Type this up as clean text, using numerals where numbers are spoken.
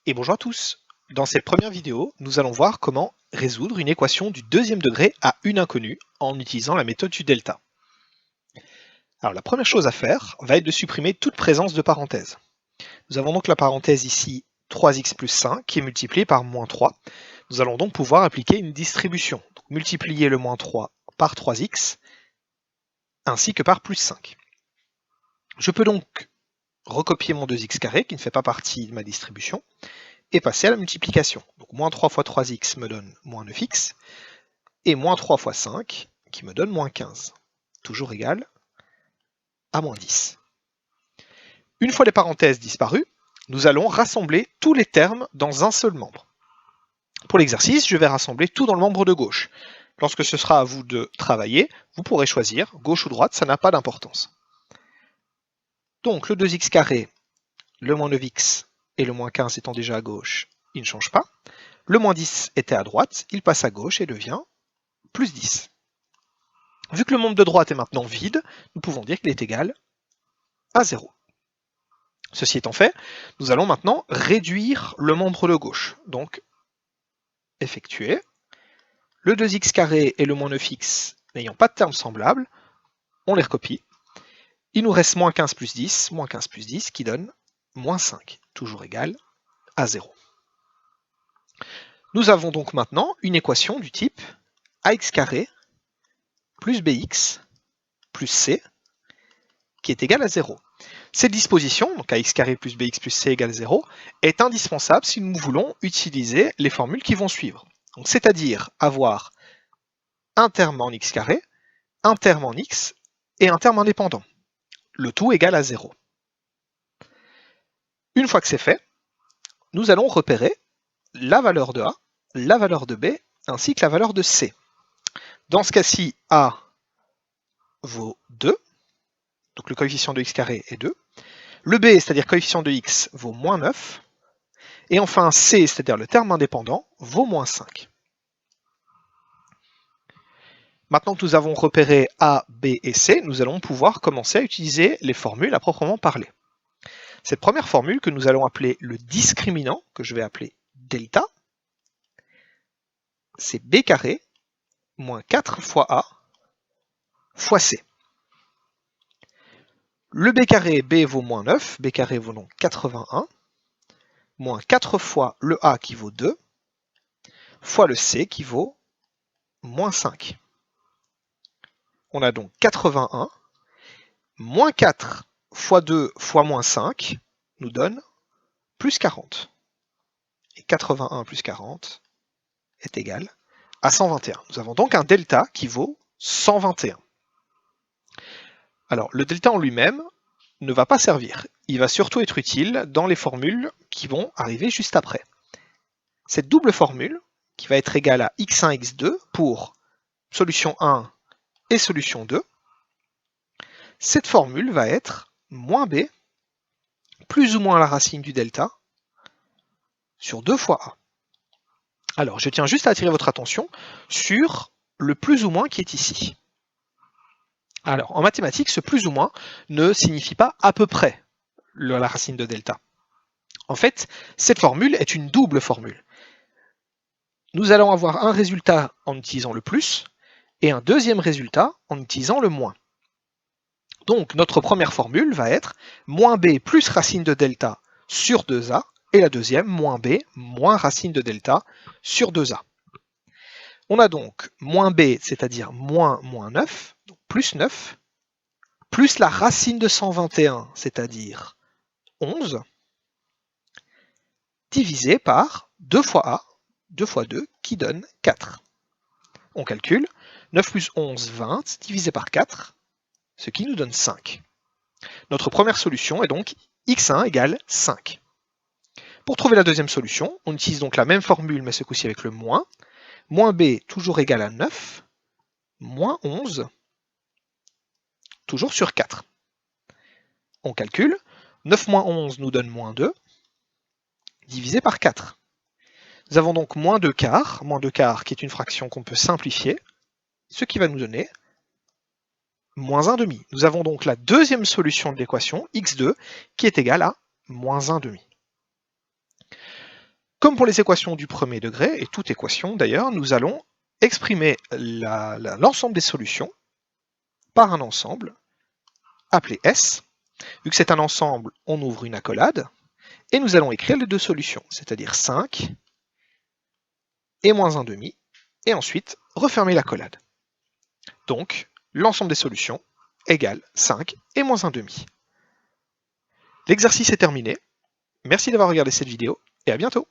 Et bonjour à tous. Dans cette première vidéo, nous allons voir comment résoudre une équation du deuxième degré à une inconnue en utilisant la méthode du delta. Alors la première chose à faire va être de supprimer toute présence de parenthèse. Nous avons donc la parenthèse ici 3x plus 5 qui est multipliée par moins 3. Nous allons donc pouvoir appliquer une distribution. Donc, multiplier le moins 3 par 3x ainsi que par plus 5. Je peux donc recopier mon 2x carré qui ne fait pas partie de ma distribution et passer à la multiplication. Donc moins 3 fois 3x me donne moins 9x, et moins 3 fois 5 qui me donne moins 15, toujours égal à moins 10. Une fois les parenthèses disparues, nous allons rassembler tous les termes dans un seul membre. Pour l'exercice, je vais rassembler tout dans le membre de gauche. Lorsque ce sera à vous de travailler, vous pourrez choisir gauche ou droite, ça n'a pas d'importance. Donc le 2x carré, le moins 9x et le moins 15 étant déjà à gauche, il ne change pas. Le moins 10 était à droite, il passe à gauche et devient plus 10. Vu que le membre de droite est maintenant vide, nous pouvons dire qu'il est égal à 0. Ceci étant fait, nous allons maintenant réduire le membre de gauche. Donc, effectuer. Le 2x carré et le moins 9x n'ayant pas de termes semblables, on les recopie. Il nous reste moins 15 plus 10, qui donne moins 5, toujours égal à 0. Nous avons donc maintenant une équation du type ax carré plus bx plus c qui est égale à 0. Cette disposition, donc ax carré plus bx plus c égale 0, est indispensable si nous voulons utiliser les formules qui vont suivre. C'est-à-dire avoir un terme en x carré, un terme en x et un terme indépendant. Le tout égal à 0. Une fois que c'est fait, nous allons repérer la valeur de a, la valeur de b, ainsi que la valeur de c. Dans ce cas-ci, a vaut 2, donc le coefficient de x carré est 2. Le b, c'est-à-dire coefficient de x, vaut moins 9. Et enfin, c, c'est-à-dire le terme indépendant, vaut moins 5. Maintenant que nous avons repéré a, b et c, nous allons pouvoir commencer à utiliser les formules à proprement parler. Cette première formule que nous allons appeler le discriminant, que je vais appeler delta, c'est b carré moins 4 fois a fois c. Le b carré, b vaut moins 9, b carré vaut donc 81, moins 4 fois le a qui vaut 2, fois le c qui vaut moins 5. On a donc 81, moins 4 fois 2 fois moins 5 nous donne plus 40. Et 81 plus 40 est égal à 121. Nous avons donc un delta qui vaut 121. Alors, le delta en lui-même ne va pas servir. Il va surtout être utile dans les formules qui vont arriver juste après. Cette double formule, qui va être égale à x1, x2 pour solution 1 et solution 2, cette formule va être moins b plus ou moins la racine du delta sur 2 fois a. Alors, je tiens juste à attirer votre attention sur le plus ou moins qui est ici. Alors, en mathématiques, ce plus ou moins ne signifie pas à peu près la racine de delta. En fait, cette formule est une double formule. Nous allons avoir un résultat en utilisant le plus et un deuxième résultat en utilisant le moins. Donc, notre première formule va être moins b plus racine de delta sur 2a, et la deuxième, moins b moins racine de delta sur 2a. On a donc moins b, c'est-à-dire moins 9, donc plus 9, plus la racine de 121, c'est-à-dire 11, divisé par 2 fois a, 2 fois 2, qui donne 4. On calcule, 9 plus 11, 20, divisé par 4, ce qui nous donne 5. Notre première solution est donc x1 égale 5. Pour trouver la deuxième solution, on utilise donc la même formule, mais ce coup-ci avec le moins. Moins b toujours égal à 9, moins 11, toujours sur 4. On calcule, 9 moins 11 nous donne moins 2, divisé par 4. Nous avons donc moins 2 quarts qui est une fraction qu'on peut simplifier, ce qui va nous donner moins 1 demi. Nous avons donc la deuxième solution de l'équation, x2, qui est égale à moins 1 demi. Comme pour les équations du premier degré, et toute équation d'ailleurs, nous allons exprimer l'ensemble des solutions par un ensemble appelé S. Vu que c'est un ensemble, on ouvre une accolade, et nous allons écrire les deux solutions, c'est-à-dire 5 et moins 1 demi, et ensuite refermer l'accolade. Donc, l'ensemble des solutions égale 5 et moins 1 demi. L'exercice est terminé. Merci d'avoir regardé cette vidéo, et à bientôt.